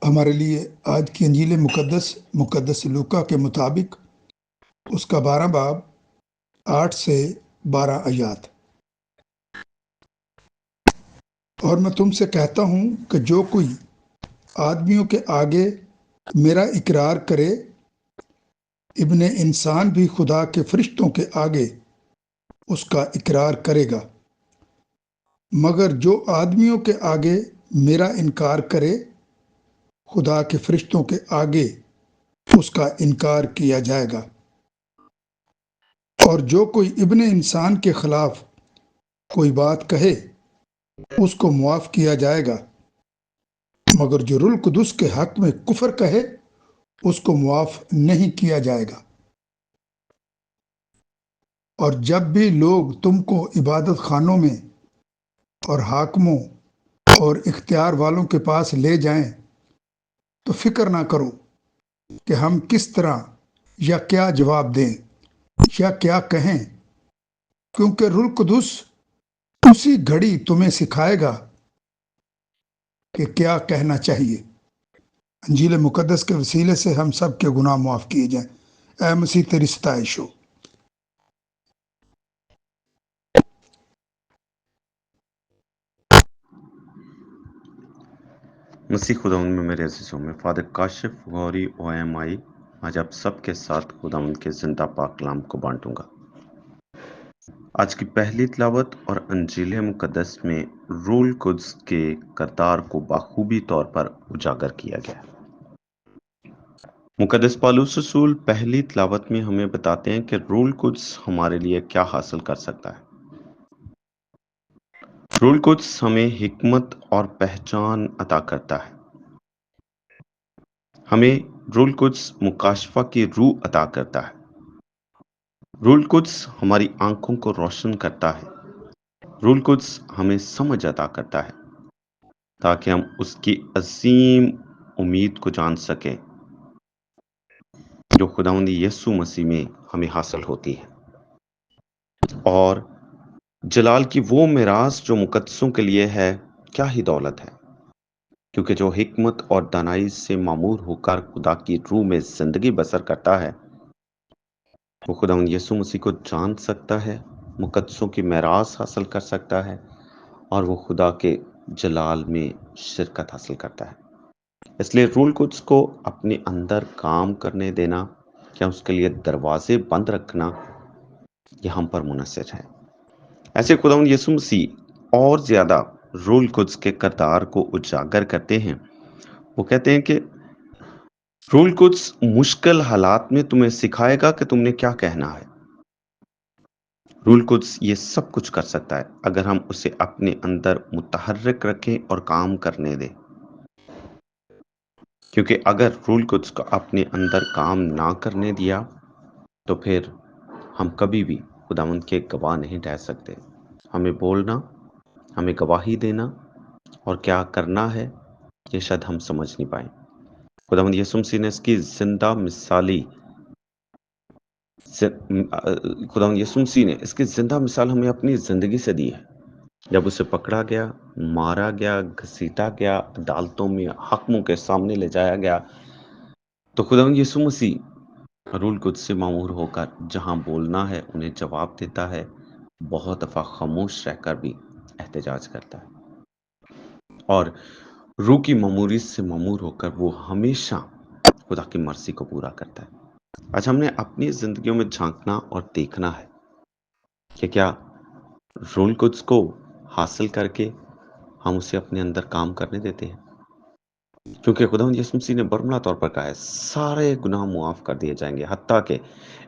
ہمارے لیے آج کی انجیل مقدس لوکا کے مطابق اس کا 12 باب 8 سے 12 آیات۔ اور میں تم سے کہتا ہوں کہ جو کوئی آدمیوں کے آگے میرا اقرار کرے، ابن انسان بھی خدا کے فرشتوں کے آگے اس کا اقرار کرے گا۔ مگر جو آدمیوں کے آگے میرا انکار کرے، خدا کے فرشتوں کے آگے اس کا انکار کیا جائے گا۔ اور جو کوئی ابن انسان کے خلاف کوئی بات کہے، اس کو معاف کیا جائے گا، مگر جو روح القدس کے حق میں کفر کہے، اس کو معاف نہیں کیا جائے گا۔ اور جب بھی لوگ تم کو عبادت خانوں میں اور حاکموں اور اختیار والوں کے پاس لے جائیں تو فکر نہ کرو کہ ہم کس طرح یا کیا جواب دیں یا کیا کہیں، کیونکہ روح القدس اسی گھڑی تمہیں سکھائے گا کہ کیا کہنا چاہیے۔ انجیل مقدس کے وسیلے سے ہم سب کے گناہ معاف کیے جائیں۔ اے مسیح تیری ستائش ہو۔ مسیح خداوند میں میرے عزیزوں میں فادر کاشف غوری OMI آج آپ سب کے ساتھ خداوند کے زندہ پاک کلام کو بانٹوں گا۔ آج کی پہلی تلاوت اور انجیل مقدس میں روح القدس کے کردار کو بخوبی طور پر اجاگر کیا گیا۔ مقدس پالوس رسول پہلی تلاوت میں ہمیں بتاتے ہیں کہ روح القدس ہمارے لیے کیا حاصل کر سکتا ہے۔ روح القدس ہمیں حکمت اور پہچان عطا کرتا ہے۔ ہمیں روح القدس مکاشفہ کی روح عطا کرتا ہے۔ روح القدس ہماری آنکھوں کو روشن کرتا ہے۔ روح القدس ہمیں سمجھ عطا کرتا ہے تاکہ ہم اس کی عظیم امید کو جان سکیں جو خداوند یسوع مسیح میں ہمیں حاصل ہوتی ہے۔ اور جلال کی وہ میراث جو مقدسوں کے لیے ہے، کیا ہی دولت ہے، کیونکہ جو حکمت اور دانائی سے معمور ہو کر خدا کی روح میں زندگی بسر کرتا ہے، وہ خداوند یسوع مسیح کو جان سکتا ہے، مقدسوں کی میراث حاصل کر سکتا ہے، اور وہ خدا کے جلال میں شرکت حاصل کرتا ہے۔ اس لیے روح القدس کو اپنے اندر کام کرنے دینا یا اس کے لیے دروازے بند رکھنا یہ ہم پر منحصر ہے۔ ایسے خداوند یسوع مسیح اور زیادہ روح القدس کے کردار کو اجاگر کرتے ہیں۔ وہ کہتے ہیں کہ روح القدس مشکل حالات میں تمہیں سکھائے گا کہ تم نے کیا کہنا ہے۔ روح القدس یہ سب کچھ کر سکتا ہے اگر ہم اسے اپنے اندر متحرک رکھیں اور کام کرنے دیں، کیونکہ اگر روح القدس کو اپنے اندر کام نہ کرنے دیا تو پھر ہم کبھی بھی خداوند کے گواہ نہیں ٹھہر سکتے۔ ہمیں بولنا، ہمیں گواہی دینا اور کیا کرنا ہے یہ شاید ہم سمجھ نہیں پائیں۔ خداوند یسوع مسیح نے اس کی زندہ مثال ہمیں اپنی زندگی سے دی ہے۔ جب اسے پکڑا گیا، مارا گیا، گھسیٹا گیا، عدالتوں میں حاکموں کے سامنے لے جایا گیا، تو خداوند یسوع مسیح روح القدس سے معمور ہو کر جہاں بولنا ہے انہیں جواب دیتا ہے، بہت دفعہ خاموش رہ کر بھی احتجاج کرتا ہے، اور روح کی ماموریت سے معمور ہو کر وہ ہمیشہ خدا کی مرضی کو پورا کرتا ہے۔ آج ہم نے اپنی زندگیوں میں جھانکنا اور دیکھنا ہے کہ کیا روح القدس کو حاصل کر کے ہم اسے اپنے اندر کام کرنے دیتے ہیں، کیونکہ خداوند یسوع مسیح نے برملا طور پر کہا ہے سارے گناہ معاف کر دیے جائیں گے، حتیٰ کہ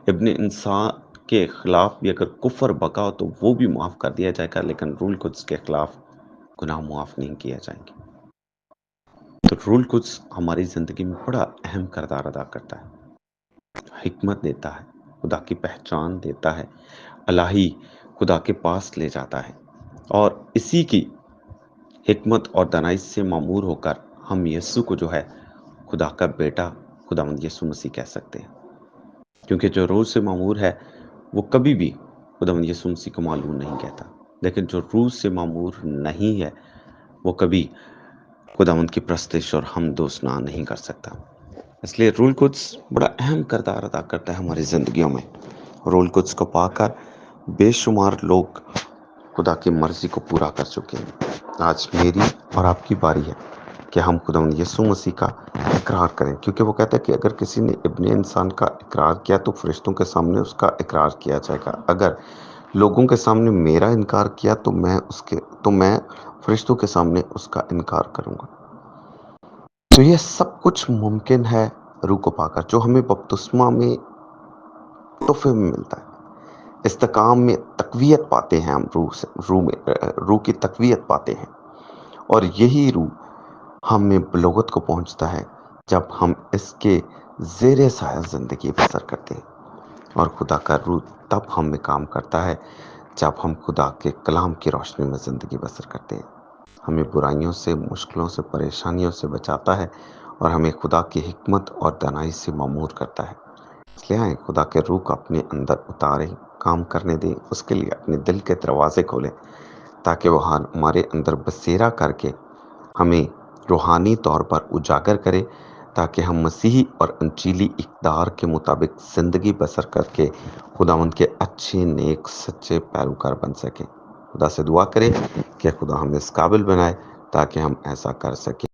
ابن انسان کے خلاف بھی اگر کفر بکا ہو تو وہ بھی معاف کر دیا جائے گا، لیکن روح القدس کے خلاف گناہ معاف نہیں کیے جائیں گے۔ تو روح القدس ہماری زندگی میں بڑا اہم کردار ادا کرتا ہے، حکمت دیتا ہے، خدا کی پہچان دیتا ہے، الہی خدا کے پاس لے جاتا ہے، اور اسی کی حکمت اور دانائی سے معمور ہو کر ہم یسوع کو جو ہے خدا کا بیٹا خداوند یسوع مسیح کہہ سکتے ہیں، کیونکہ جو روح سے معمور ہے وہ کبھی بھی خداوند یسوع مسیح کو معلوم نہیں کہتا، لیکن جو روح سے معمور نہیں ہے وہ کبھی خداوند کی پرستش اور حمد و ثنا نہیں کر سکتا. اس لیے روح القدس بڑا اہم کردار ادا کرتا ہے ہماری زندگیوں میں. روح القدس کو پا کر بے شمار لوگ خدا کی مرضی کو پورا کر چکے ہیں. آج میری اور آپ کی باری ہے کہ ہم خداوند یسوع مسیح کا اقرار کریں، کیونکہ وہ کہتا ہے کہ اگر کسی نے ابن انسان کا اقرار کیا تو فرشتوں کے سامنے اس کا اقرار کیا جائے گا. اگر لوگوں کے سامنے میرا انکار کیا تو میں فرشتوں کے سامنے اس کا انکار کروں گا. تو یہ سب کچھ ممکن ہے روح کو پا کر، جو ہمیں بپتسمہ میں تحفے میں ملتا ہے. استقام میں تقویت پاتے ہیں، ہم روح کی تقویت پاتے ہیں، اور یہی روح ہم میں بلوغت کو پہنچتا ہے جب ہم اس کے زیر سایہ زندگی بسر کرتے ہیں. اور خدا کا روح تب ہم میں کام کرتا ہے جب ہم خدا کے کلام کی روشنی میں زندگی بسر کرتے ہیں. ہمیں برائیوں سے، مشکلوں سے، پریشانیوں سے بچاتا ہے اور ہمیں خدا کی حکمت اور دانائی سے مامور کرتا ہے. اس لیے آئیں خدا کے روح کو اپنے اندر اتاریں، کام کرنے دیں، اس کے لیے اپنے دل کے دروازے کھولیں تاکہ وہ ہمارے اندر بسیرا کر کے ہمیں روحانی طور پر اجاگر کرے، تاکہ ہم مسیحی اور انجیلی اقدار کے مطابق زندگی بسر کر کے خداوند کے اچھے، نیک، سچے پیروکار بن سکیں. خدا سے دعا کریں کہ خدا ہمیں اس قابل بنائے تاکہ ہم ایسا کر سکیں.